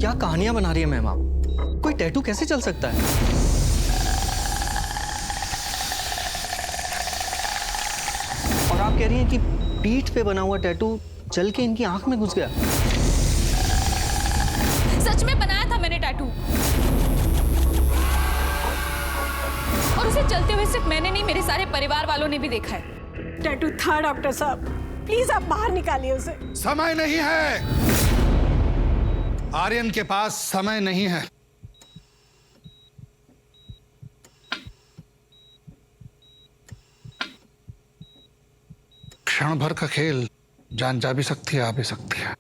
क्या कहानियां बना रही है मैम आप? कोई टैटू कैसे चल सकता है? और आप कह रही हैं कि पीठ पे बना हुआ टैटू चल के इनकी आंख में घुस गया? सच में बनाया था मैंने टैटू, और उसे चलते हुए सिर्फ मैंने नहीं, मेरे सारे परिवार वालों ने भी देखा है। टैटू था डॉक्टर साहब, प्लीज आप बाहर निकालिए उसे। समय नहीं है, आर्यन के पास समय नहीं है। क्षण भर का खेल, जान जा भी सकती है, आ भी सकती है।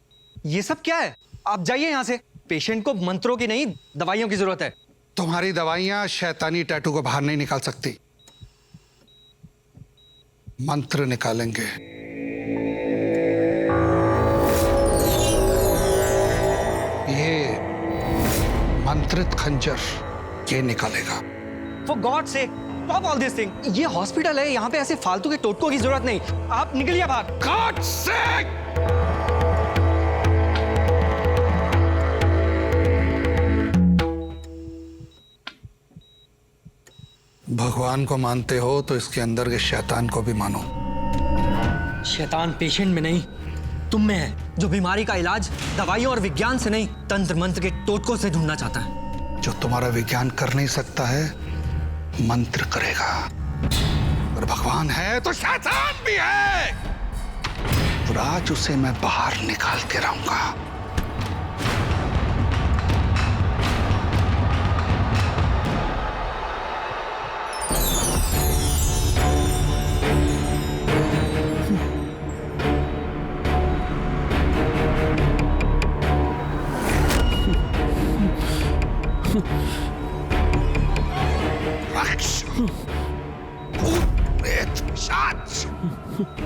ये सब क्या है? आप जाइए यहां से। पेशेंट को मंत्रों की नहीं, दवाइयों की जरूरत है। तुम्हारी दवाइयां शैतानी टैटू को बाहर नहीं निकाल सकती। मंत्र निकालेंगे। ये मंत्रित खंजर ये निकालेगा। For God's sake, stop all this thing. ये हॉस्पिटल है, यहाँ पे ऐसे फालतू के टोटकों की जरूरत नहीं। आप निकलिए बाहर। God's sake! भगवान को मानते हो तो इसके अंदर के शैतान को भी मानो। शैतान पेशेंट में नहीं, तुम में है, जो बीमारी का इलाज दवाइयों और विज्ञान से नहीं, तंत्र मंत्र के टोटकों से ढूंढना चाहता है। जो तुम्हारा विज्ञान कर नहीं सकता है, मंत्र करेगा। और भगवान है तो शैतान भी है। और आज उसे मैं बाहर निकाल के रहूंगा।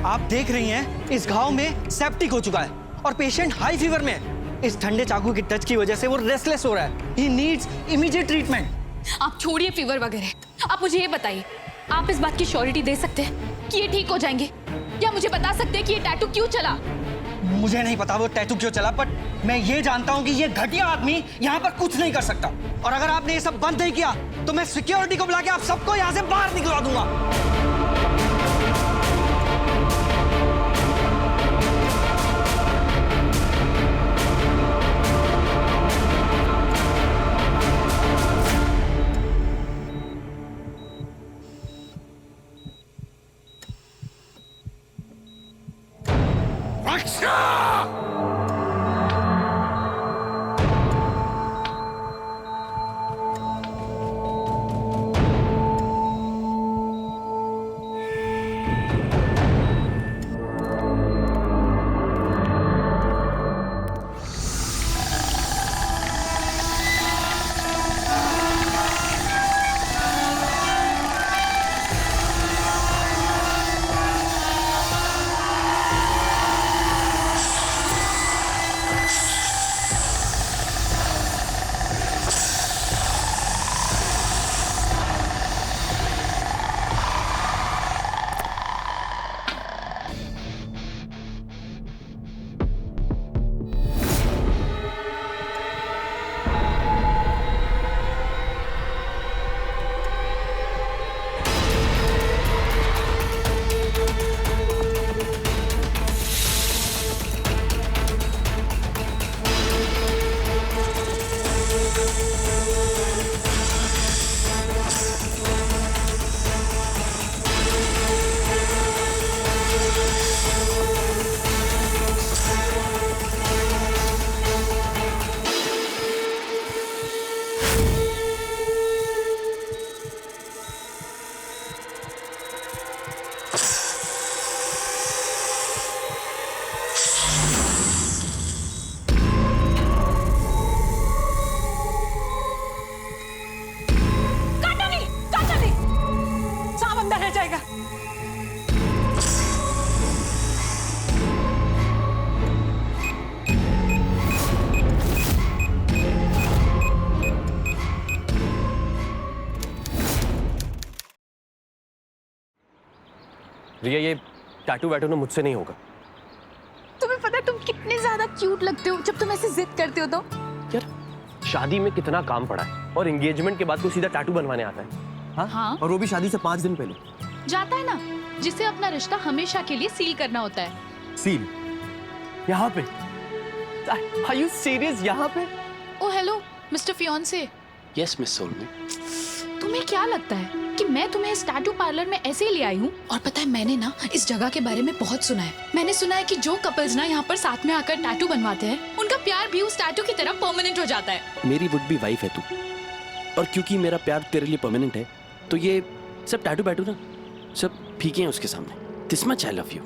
आप देख रही हैं, इस घाव में सेप्टिक हो चुका है और पेशेंट हाई फीवर में है। इस ठंडे चाकू की टच की वजह से वो रेस्टलेस हो रहा है। He needs immediate treatment। आप छोड़िए फीवर वगैरह, आप मुझे ये बताइए, आप इस बात की श्योरिटी दे सकते हैं कि ये ठीक हो जाएंगे? या मुझे बता सकते हैं कि ये टैटू क्यों चला? मुझे नहीं पता वो टैटू क्यों चला, बट मैं ये जानता हूँ कि ये घटिया आदमी यहाँ पर कुछ नहीं कर सकता। और अगर आपने ये सब बंद नहीं किया तो मैं सिक्योरिटी को बुला के आप सबको यहाँ से बाहर निकलवा दूंगा। रिया, ये टैटू वैटू ना मुझसे नहीं होगा। तुम्हें पता है तुम कितने ज्यादा क्यूट लगते हो जब तुम ऐसे जिद करते हो तो? यार शादी में कितना काम पड़ा है और एंगेजमेंट के बाद कोई सीधा टैटू बनवाने आता है। हाँ। और वो भी शादी से 5 दिन पहले। जाता है ना, जिसे अपना रिश्ता हमेशा के लिए सील करना होता है। सील? यहाँ पे? Are you serious? यहाँ पे? Oh hello mister fiance. Yes miss soulmate. तुम्हें क्या लगता है कि मैं तुम्हें इस टैटू पार्लर में ऐसे ही ले आई हूँ? और पता है मैंने ना इस जगह के बारे में बहुत सुना है। मैंने सुना है कि जो कपल्स ना यहाँ पर साथ में आकर टैटू बनवाते हैं, उनका प्यार भी उस टैटू की तरह परमानेंट हो जाता है। मेरी वुड बी वाइफ है तू, और क्योंकि मेरा प्यार तेरे लिए परमानेंट है तो ये सब टैटू बैटू ना सब फीके हैं उसके सामने। This much I love you.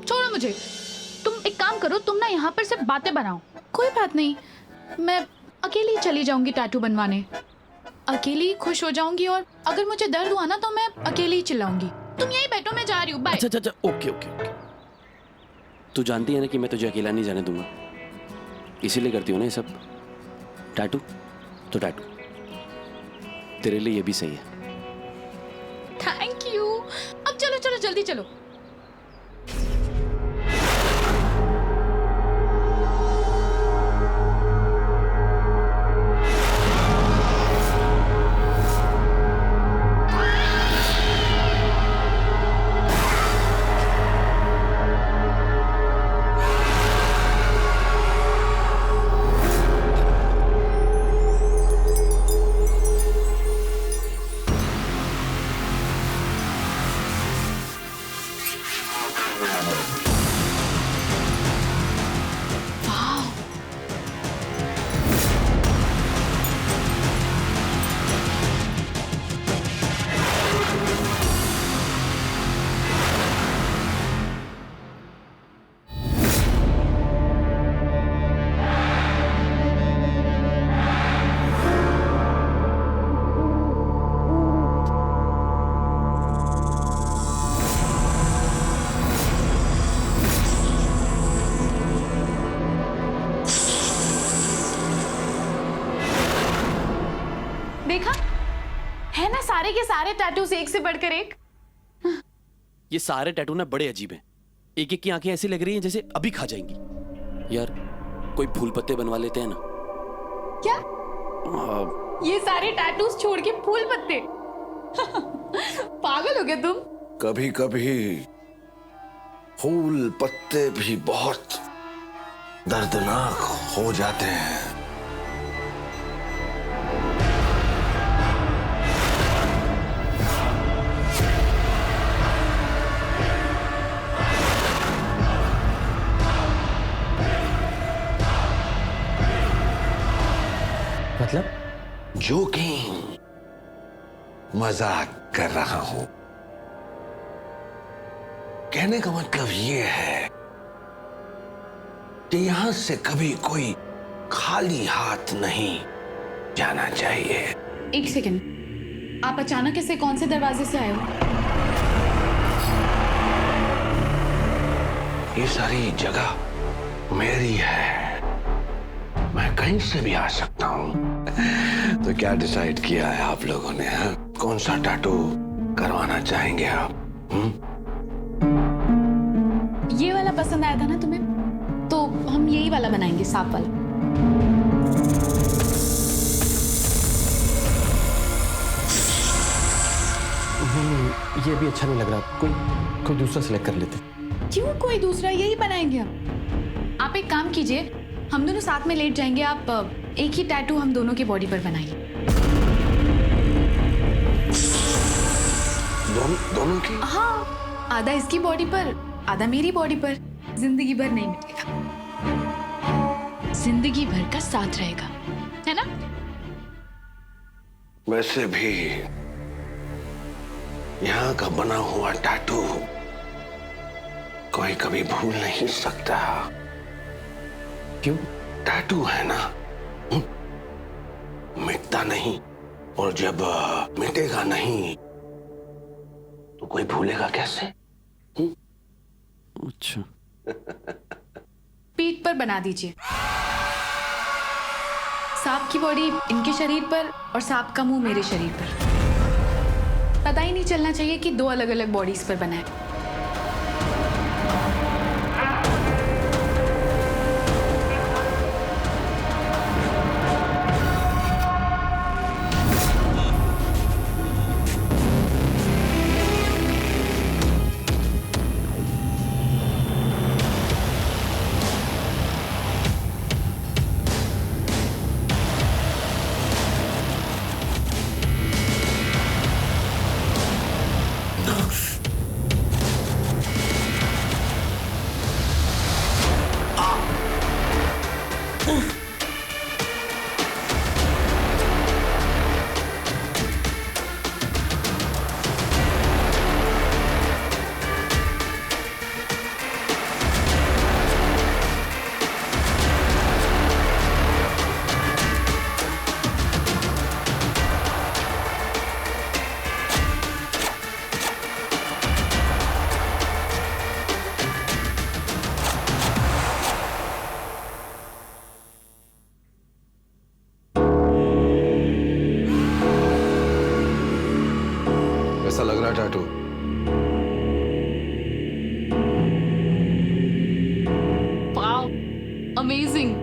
छोड़ो मुझे। तुम एक काम करो, तुम ना यहाँ पर सिर्फ बातें बनाओ। कोई बात नहीं, मैं अकेली चली जाऊंगी टैटू बनवाने। अकेली खुश हो जाऊंगी, और अगर मुझे दर्द हुआ ना तो मैं अकेली ही चिल्लाऊंगी। तुम यहीं बैठो, मैं जा रही हूँ। बाय। अच्छा, ओके। तू जानती है ना कि मैं तुझे अकेला नहीं जाने दूंगा, इसीलिए करती हूँ ना ये सब। टैटू तो टैटू, तेरे लिए ये भी सही है। Thank you. अब चलो चलो जल्दी चलो। देखा है ना, सारे के सारे टैटूज एक से बढ़कर एक। ये सारे टैटू ना बड़े अजीब हैं। एक एक की आंखें ऐसी लग रही हैं जैसे अभी खा जाएंगी। यार कोई फूल पत्ते बनवा लेते हैं ना। क्या? ये सारे टैटूज छोड़ के फूल पत्ते? पागल हो गए तुम? कभी कभी फूल पत्ते भी बहुत दर्दनाक हो जाते हैं। मतलब? जोकिंग, मजाक कर रहा हूं। कहने का मतलब ये है कि यहां से कभी कोई खाली हाथ नहीं जाना चाहिए। एक सेकंड, आप अचानक ऐसे कौन से दरवाजे से आए हो? ये सारी जगह मेरी है, मैं कहीं से भी आ सकता हूं। तो क्या डिसाइड किया है आप लोगों ने? हाँ? कौन सा टैटू करवाना चाहेंगे आप? ये वाला पसंद आया था ना तुम्हें, तो हम यही वाला बनाएंगे, सांप वाला। ये भी अच्छा नहीं लग रहा, कोई दूसरा सिलेक्ट कर लेते। क्यों कोई दूसरा? यही बनाएंगे हम। आप एक काम कीजिए, हम दोनों साथ में लेट जाएंगे। आप एक ही टैटू हम दोनों की बॉडी पर बनाइए। दोनों की? हाँ, आधा इसकी बॉडी पर, आधा मेरी बॉडी पर। जिंदगी भर नहीं मिलेगा, जिंदगी भर का साथ रहेगा, है ना? वैसे भी यहाँ का बना हुआ टैटू कोई कभी भूल नहीं सकता। क्यों? टैटू है ना, मिटता नहीं, और जब मिटेगा नहीं तो कोई भूलेगा कैसे? अच्छा। पीठ पर बना दीजिए। सांप की बॉडी इनके शरीर पर और सांप का मुंह मेरे शरीर पर। पता ही नहीं चलना चाहिए कि दो अलग अलग बॉडीज पर बना है। कैसा लग रहा है टैटू? Wow, amazing.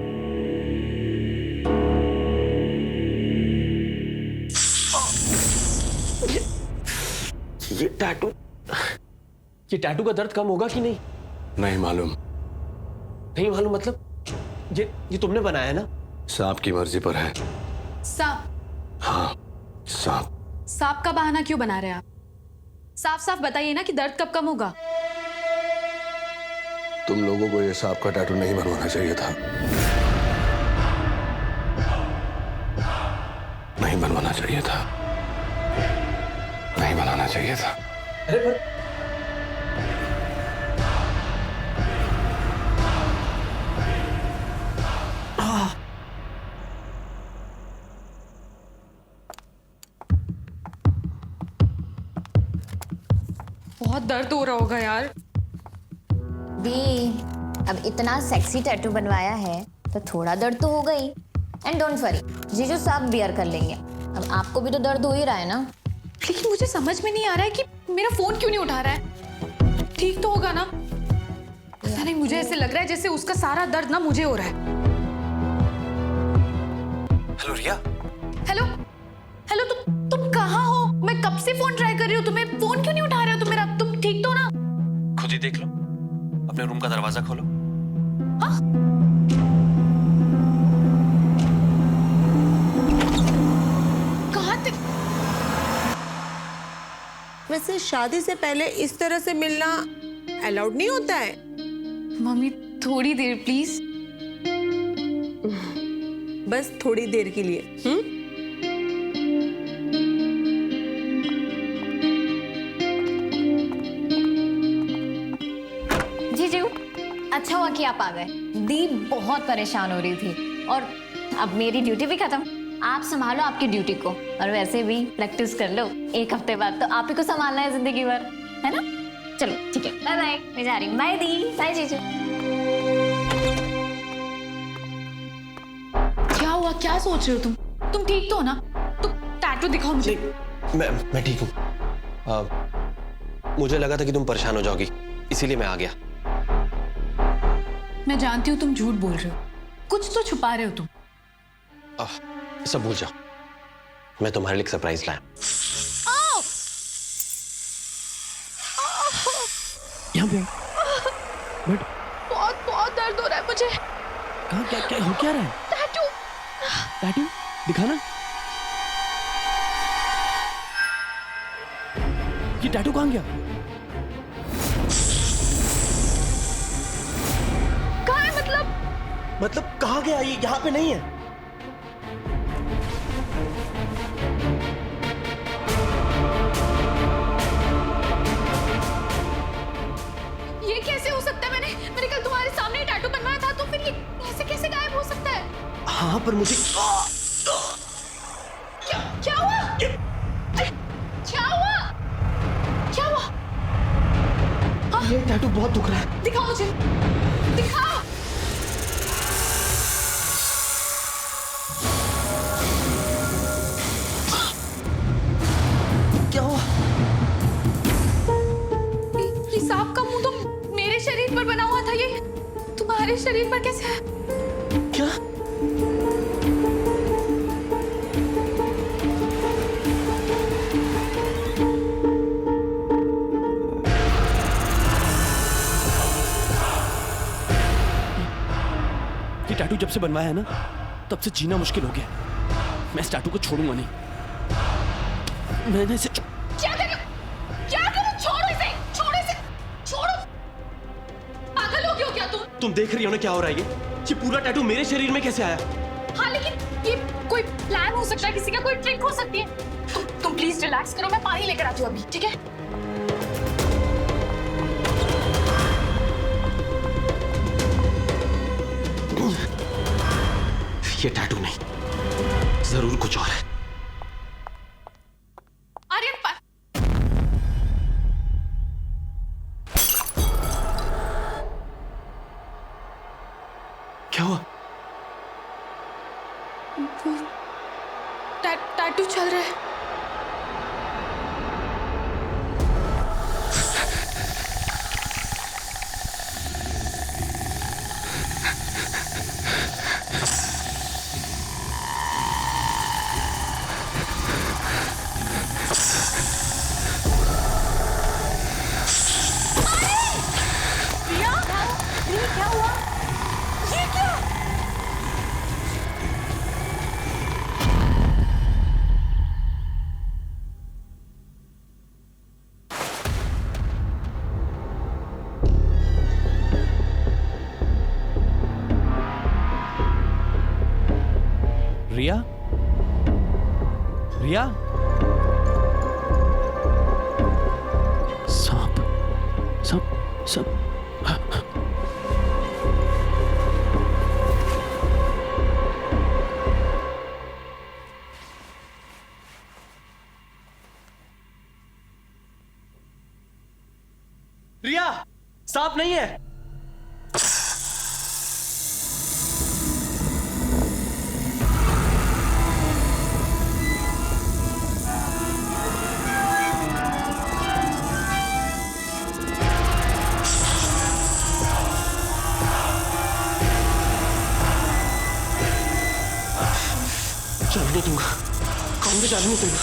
ये टैटू का दर्द कम होगा कि नहीं? नहीं मालूम। नहीं मालूम मतलब ये तुमने बनाया है ना? सांप की मर्जी पर है। सांप? हाँ, सांप। सांप का बहाना क्यों बना रहे हैं आप? साफ साफ बताइए ना कि दर्द कब कम होगा। तुम लोगों को ये सांप का टैटू नहीं बनवाना चाहिए था। नहीं बनवाना चाहिए था। नहीं बनाना चाहिए था। अरे पर बहुत दर्द हो रहा होगा यार। भी अब इतना सेक्सी टैटू बनवाया है तो थोड़ा दर्द तो होगा ही। एंड डोंट वरी, जीजू सब बियर कर लेंगे। अब आपको भी तो दर्द हो ही रहा है ना। लेकिन मुझे समझ में नहीं आ रहा है कि मेरा फोन क्यों नहीं उठा रहा है। ठीक तो होगा ना? पता नहीं, मुझे ऐसे लग रहा है जैसे उसका सारा दर्द ना मुझे हो रहा है। हेलो रिया। हेलो हेलो, तुम कहाँ हो? मैं कब से फोन ट्राई कर रही हूँ, तुम्हें फोन क्यों नहीं उठा रहे हो तुम मेरा? तुम ठीक तो ना? खुद ही देख लो, अपने रूम का दरवाजा खोलो। हाँ? कहाँ थे? वैसे शादी से पहले इस तरह से मिलना अलाउड नहीं होता है। मम्मी थोड़ी देर प्लीज। बस थोड़ी देर के लिए। जीजू, अच्छा हुआ कि आप आ गए। दी बहुत परेशान हो रही थी और अब मेरी ड्यूटी भी खत्म। आप संभालो आपकी ड्यूटी को, और वैसे भी प्रैक्टिस कर लो। एक हफ्ते बाद तो आप ही को संभालना है जिंदगी भर, है ना? चलो ठीक है, बाय बाय। मैं जा रही हूँ। बाय दी, बाय जीजू। क्या हुआ? क्या सोच रहे हो तुम ठीक तो हो ना? तुम टैटू दिखाओ मुझे। मैं ठीक हूँ। मुझे लगा था कि तुम परेशान हो जाओगी, इसीलिए मैं आ गया। मैं जानती हूँ तुम झूठ बोल रहे हो, कुछ तो छुपा रहे हो तुम। सब भूल जाओ, मैं तुम्हारे लिए एक सरप्राइज लाया। यहाँ पे बट बहुत दर्द हो रहा है मुझे। कहाँ क्या हो क्या रहा है? टैटू दिखाना। ये टैटू कहाँ गया? कहाँ है मतलब कहाँ गया? ये यहाँ पे नहीं है। ये कैसे हो सकता है? मैंने कल तुम्हारे सामने टैटू बनवाया था, तो फिर ये ऐसे कैसे गायब हो सकता है? हाँ पर मुझे क्या हुआ? ये टैटू बहुत दुख रहा है। दिखाओ मुझे, दिखाओ। क्या हुआ? ये सांप का मुंह तो मेरे शरीर पर बना हुआ था, ये तुम्हारे शरीर पर कैसे है? क्या? ये टैटू जब से बनवाया है ना, तब से जीना मुश्किल हो गया। मैं इस टैटू को छोड़ूंगा नहीं। मैंने इसे क्या करूं? छोड़ो इसे, छोड़ो। पागल हो गए हो क्या तुम? तुम देख रही हो ना क्या हो रहा है ये? ये पूरा टैटू मेरे शरीर में कैसे आया? हाँ लेकिन ये कोई प्लान हो सकता है, किसी का कोई ट्रिक हो सकती है। तुम प्लीज रिलैक्स करो, मैं पानी लेकर आती हूँ अभी, ठीक है? ये टैटू नहीं, जरूर कुछ और है। आर्यन क्या हुआ? टैटू चल रहा है। क्या हुआ? ये क्या? रिया? रिया? सांप, सांप, सांप। रिया, सांप नहीं है। जाने नहीं दूंगा, कौन भी जाने नहीं दूंगा।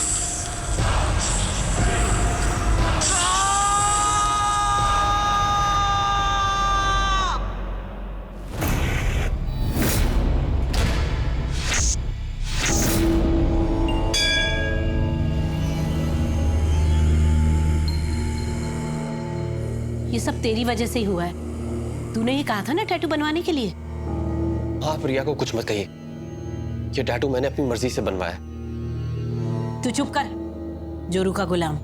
ये सब तेरी वजह से ही हुआ है। तूने ये कहा था ना टैटू बनवाने के लिए। आप रिया को कुछ मत कहिए, ये टैटू मैंने अपनी मर्जी से बनवाया। तू चुप कर, जोरू का गुलाम।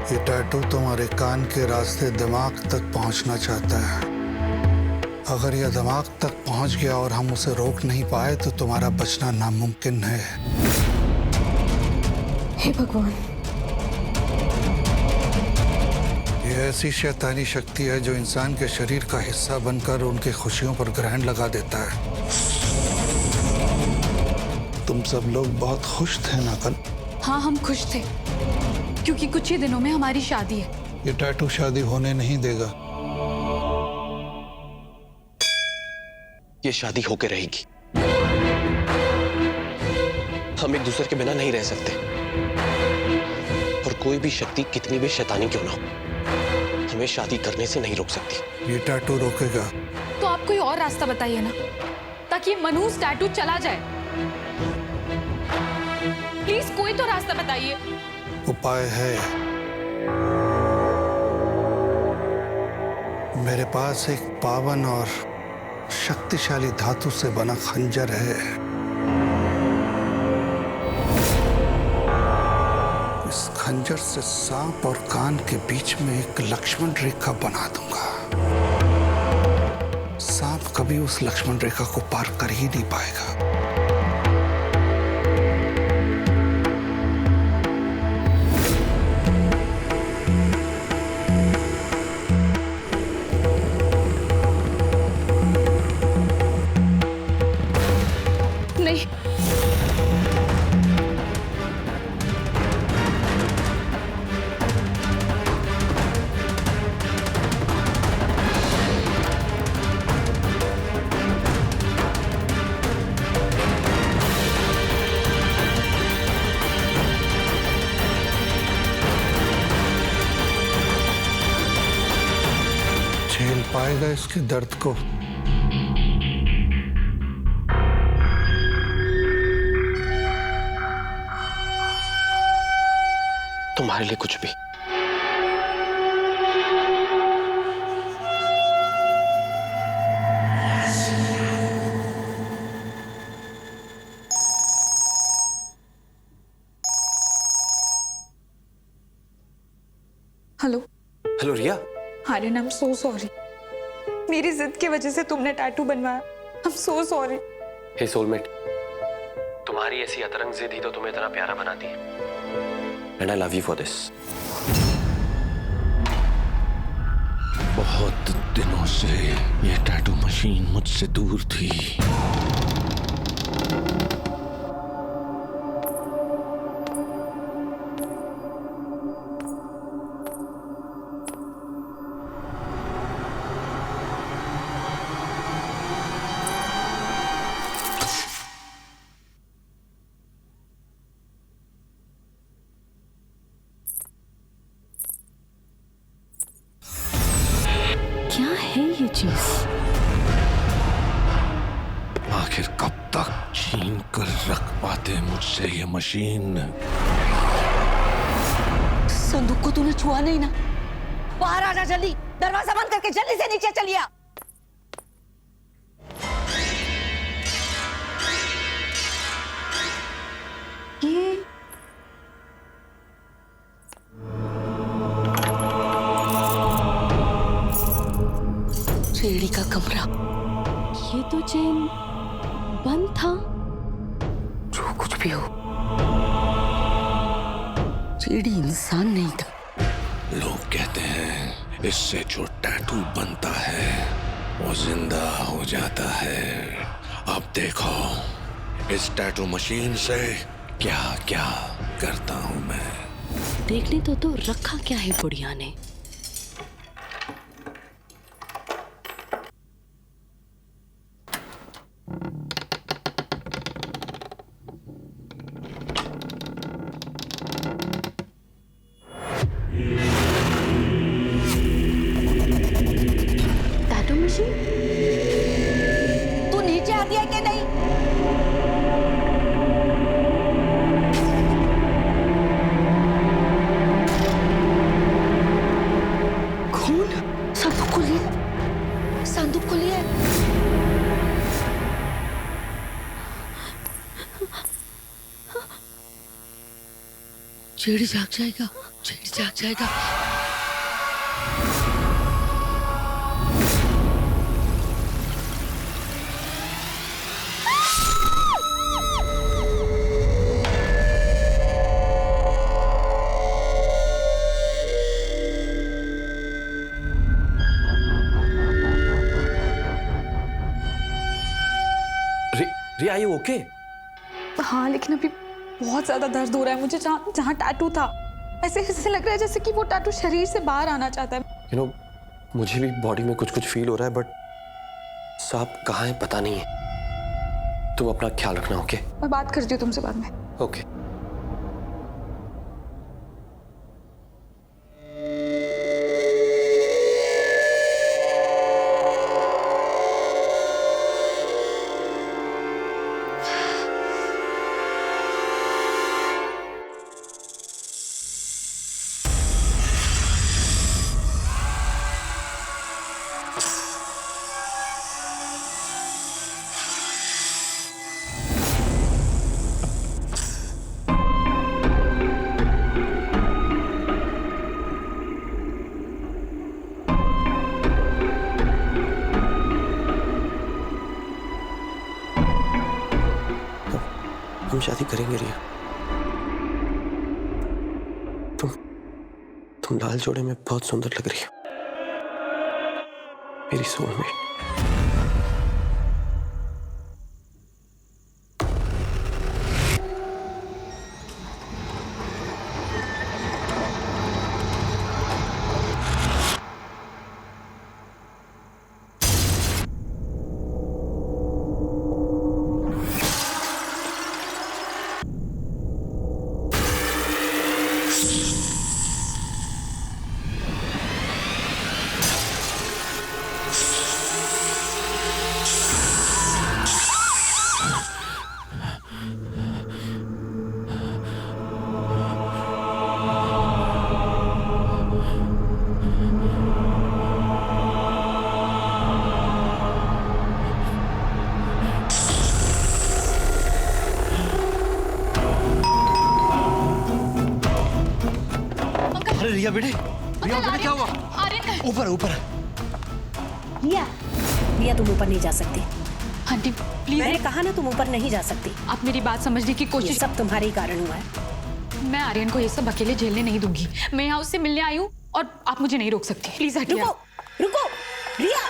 ये टैटू तुम्हारे कान के रास्ते दिमाग तक पहुंचना चाहता है। अगर यह दिमाग तक पहुंच गया और हम उसे रोक नहीं पाए तो तुम्हारा बचना नामुमकिन है। हे भगवान, यह ऐसी शैतानी शक्ति है जो इंसान के शरीर का हिस्सा बनकर उनकी खुशियों पर ग्रहण लगा देता है। तुम सब लोग बहुत खुश थे ना कल? हाँ हम खुश थे, क्योंकि कुछ ही दिनों में हमारी शादी है। ये टैटू शादी होने नहीं देगा। ये शादी होके रहेगी। हम एक दूसरे के बिना नहीं रह सकते, और कोई भी शक्ति कितनी भी शैतानी क्यों ना हो, हमें शादी करने से नहीं रोक सकती। ये टैटू रोकेगा। तो आप कोई और रास्ता बताइए ना, ताकि ये मनहूस टैटू चला जाए। प्लीज कोई तो रास्ता बताइए। उपाय है। मेरे पास एक पावन और शक्तिशाली धातु से बना खंजर है। इस खंजर से सांप और कान के बीच में एक लक्ष्मण रेखा बना दूंगा। सांप कभी उस लक्ष्मण रेखा को पार कर ही नहीं पाएगा। नहीं, जाएगा इसके दर्द को। तुम्हारे लिए कुछ भी। Hello. Hello Riya. Aryan, I am so sorry. मेरी जिद की वजह से तुमने टैटू बनवाया। I am so sorry. Hey soulmate, तुम्हारी ऐसी अतरंग जिद ही तो तुम्हें इतना प्यारा बनाती है। And I love you for this. बहुत दिनों से ये टैटू मशीन मुझसे दूर थी। क्या है ये चीज? आखिर कब तक छीन कर रख पाते मुझसे ये मशीन? संदूक को तूने छुआ नहीं ना? बाहर आना जल्दी, दरवाजा बंद करके जल्दी से नीचे चलिए। रेड़ी का कमरा, ये तो चैन बंद था। जो कुछ भी हो, रेड़ी इंसान नहीं था। लोग कहते हैं इससे जो टैटू बनता है वो जिंदा हो जाता है। अब देखो इस टैटू मशीन से क्या क्या करता हूं मैं। देखने तो रखा क्या है बुढ़िया ने। Tattoo machine? तू नीचे आती है कि नहीं? कौन? संदूक को लिए, संदूक को लिए। जेडी जाग जाएगा, जेडी जाग जाएगा। रिया, आर यू ओके? हाँ, लेकिन अभी बहुत ज्यादा दर्द हो रहा है मुझे। जहाँ जहाँ टैटू था, ऐसे लग रहा है जैसे कि वो टैटू शरीर से बाहर आना चाहता है। यू नो, मुझे भी बॉडी में कुछ कुछ फील हो रहा है, बट सांप कहाँ है पता नहीं है। तुम अपना ख्याल रखना, ओके? मैं बात करती हूँ तुमसे बाद में। ओके। हम शादी करेंगे रिया। तुम लाल जोड़े में बहुत सुंदर लग रही हो, मेरी सोलमेट। रिया बेटे, रिया बेटे क्या हुआ? आर्यन, ऊपर ऊपर। रिया, रिया तुम ऊपर नहीं जा सकती। आंटी प्लीज, मैंने कहा ना तुम ऊपर नहीं जा सकती। आप मेरी बात समझने की ये कोशिश। सब तुम्हारे ही कारण हुआ है। मैं आर्यन को ये सब अकेले झेलने नहीं दूंगी। मैं यहाँ उससे मिलने आई हूँ और आप मुझे नहीं रोक सकती। प्लीज हटिए। रुको, रुको, रिया।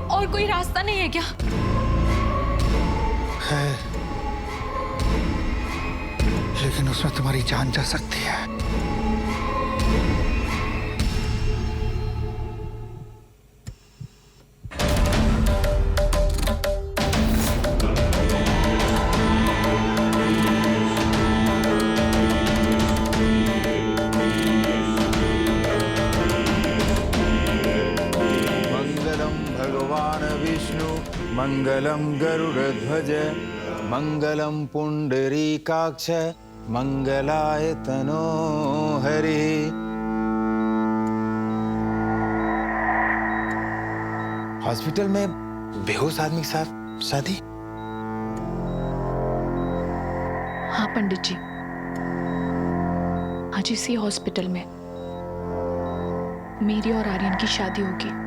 और कोई रास्ता नहीं है क्या? है, लेकिन उसमें तुम्हारी जान जा सकती है। मंगलम भगवान विष्णु मंगलम गरुड़ध्वज मंगलम पुंडरीकाक्ष मंगलाय तनो हरि। हॉस्पिटल में बेहोश आदमी के साथ शादी? हाँ पंडित जी, आज इसी हॉस्पिटल में मेरी और आर्यन की शादी होगी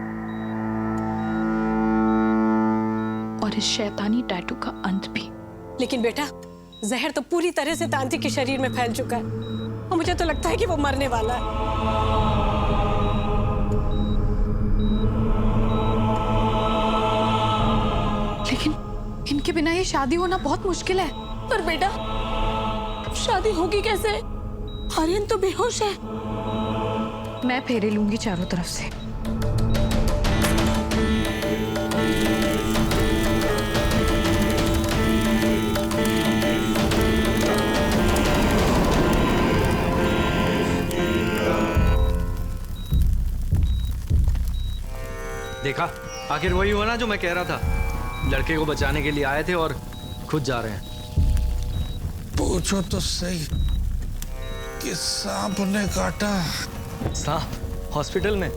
और इस शैतानी टैटू का अंत भी। लेकिन बेटा, जहर तो पूरी तरह से तांत्रिक के शरीर में फैल चुका है और मुझे तो लगता है कि वो मरने वाला है। लेकिन इनके बिना ये शादी होना बहुत मुश्किल है। पर बेटा, शादी होगी कैसे? आर्यन तो बेहोश है। मैं फेरे लूंगी चारों तरफ से। देखा, आखिर वही हुआ ना जो मैं कह रहा था। लड़के को बचाने के लिए आए थे और खुद जा रहे हैं। पूछो तो सही कि सांप ने काटा। सांप? हॉस्पिटल में?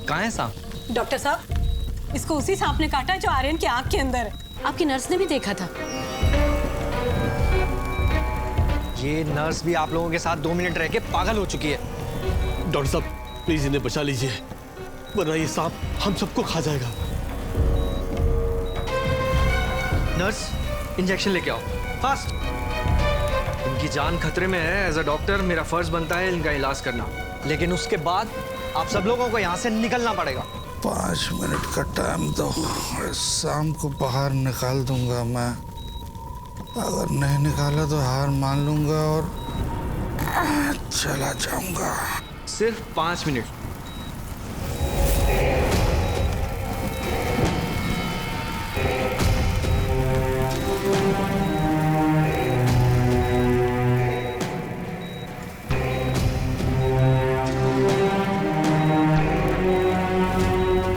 कहाँ है सांप? डॉक्टर साहब, इसको उसी सांप ने काटा जो आर्यन की आंख के अंदर है। आपकी नर्स ने भी देखा था। ये नर्स भी आप लोगों के साथ 2 मिनट रह के पागल हो चुकी है। डॉक्टर साहब प्लीज इन्हें बचा लीजिए, वरना ये सांप हम सबको खा जाएगा। नर्स, इंजेक्शन लेके आओ फास्ट। इनकी जान खतरे में है। एज अ डॉक्टर मेरा फर्ज बनता है इनका इलाज करना, लेकिन उसके बाद आप सब लोगों को यहाँ से निकलना पड़ेगा। 5 मिनट का टाइम दो, शाम को बाहर निकाल दूंगा मैं। अगर नहीं निकाला तो हार मान लूंगा और चला जाऊंगा। सिर्फ 5 मिनट।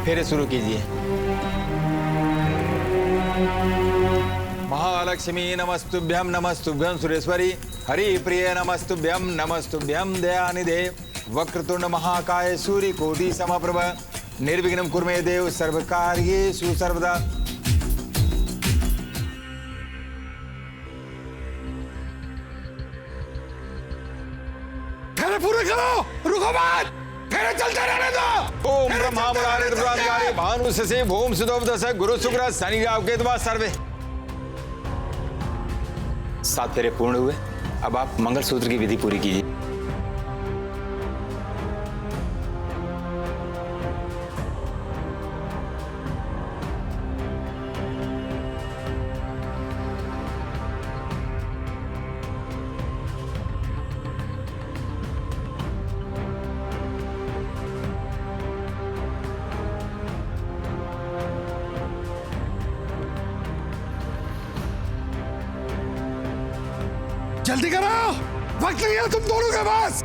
फेरे शुरू कीजिए। महालक्ष्मी नमस्तुभ्यम नमस्तुभ्यम सुरेश्वरी, हरि प्रिय नमस्तुभ्यम नमस्तुभ्यम दयानिधे, वक्रतुंड महाकाय सूर्य कोटि समप्रभ, निर्विघ्नं कुरु मे देव सर्वकार्येषु सर्वदा। फेरे पूरे करो, रुको मत, फेरे चलते रहने दो। ओम ब्रह्मा मुरारे द्वादगारे भानु ससे भूम सुदोपदस गुरु शुक्र शनि राव केतु सर्वे। 7 फेरे पूर्ण हुए। अब आप मंगलसूत्र की विधि पूरी कीजिए। जल्दी करो, वक्त नहीं है तुम दोनों के पास।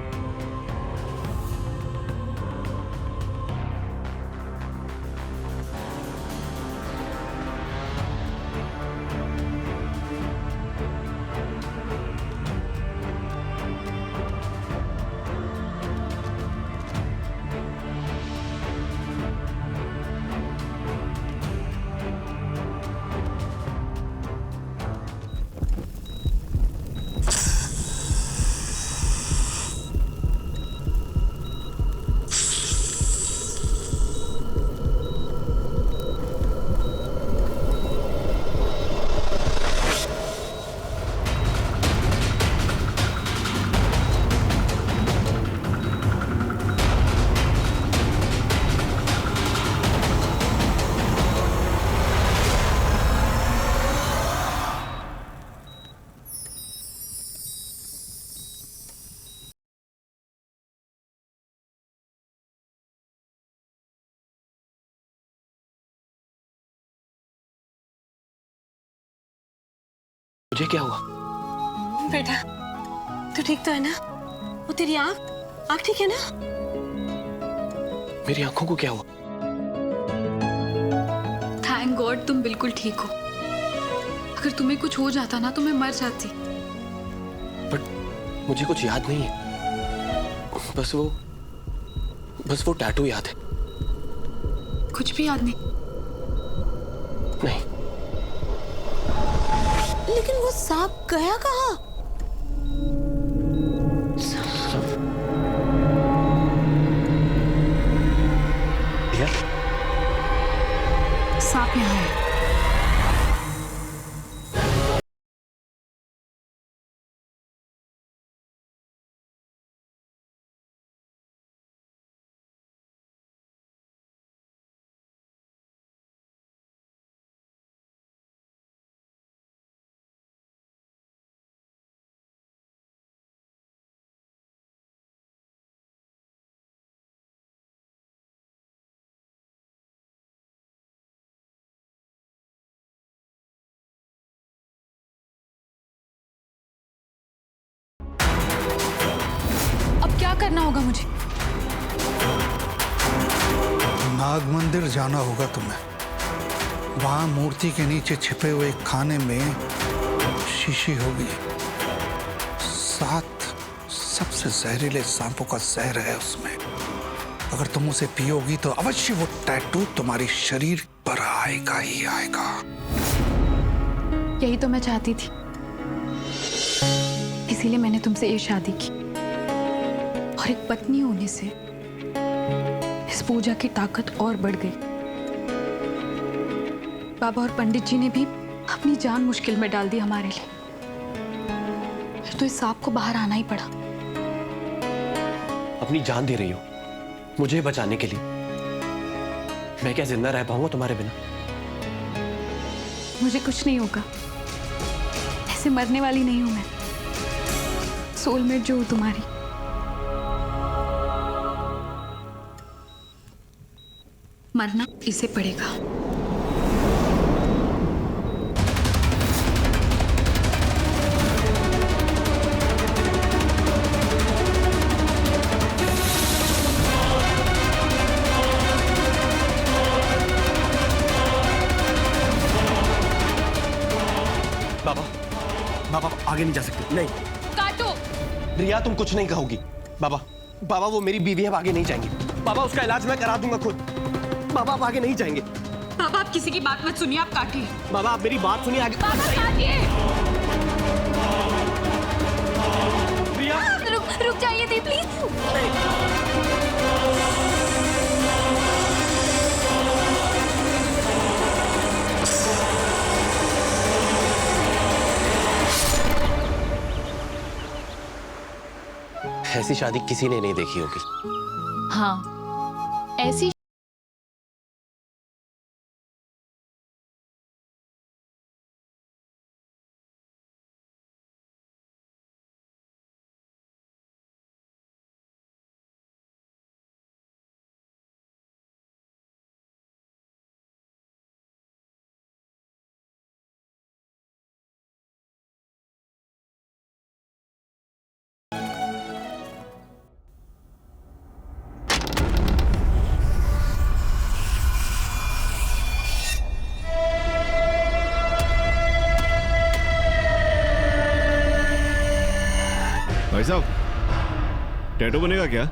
मुझे क्या हुआ? बेटा तू ठीक तो है ना? वो तेरी आँख ठीक है ना? मेरी आंखों को क्या हुआ? थैंक गॉड तुम बिल्कुल ठीक हो। अगर तुम्हें कुछ हो जाता ना तो मैं मर जाती। बट मुझे कुछ याद नहीं है, बस वो टैटू याद है। कुछ भी याद नहीं? नहीं। लेकिन वो सांप गया कहाँ? सांप यहाँ है। अब क्या करना होगा मुझे? नाग मंदिर जाना होगा तुम्हें। वहां मूर्ति के नीचे छिपे हुए एक खाने में शीशी होगी, 7 सबसे जहरीले सांपों का जहर है उसमें। अगर तुम उसे पियोगी तो अवश्य वो टैटू तुम्हारे शरीर पर आएगा ही आएगा। यही तो मैं चाहती थी, इसीलिए मैंने तुमसे ये शादी की। और एक पत्नी होने से इस पूजा की ताकत और बढ़ गई। बाबा और पंडित जी ने भी अपनी जान मुश्किल में डाल दी हमारे लिए। फिर तो इस सांप को बाहर आना ही पड़ा। अपनी जान दे रही हो मुझे बचाने के लिए? मैं क्या जिंदा रह पाऊंगा तुम्हारे बिना? मुझे कुछ नहीं होगा, ऐसे मरने वाली नहीं हूं मैं। सोलमेट जो हूं तुम्हारी। मरना इसे पड़ेगा। बाबा आगे नहीं जा सकते। नहीं काटो। रिया तुम कुछ नहीं कहोगी। बाबा वो मेरी बीवी है, अब आगे नहीं जाएंगे। बाबा उसका इलाज मैं करा दूंगा खुद। बाबा आप आगे नहीं जाएंगे। बाबा आप किसी की बात मत सुनिए, आप काटिए। बाबा आप मेरी बात सुनिए, आगे बाबा काटिए। रिया रुक जाइए दी प्लीज। ऐसी शादी किसी ने नहीं देखी होगी। हाँ, ऐसी भाई साहब टैटू बनेगा क्या?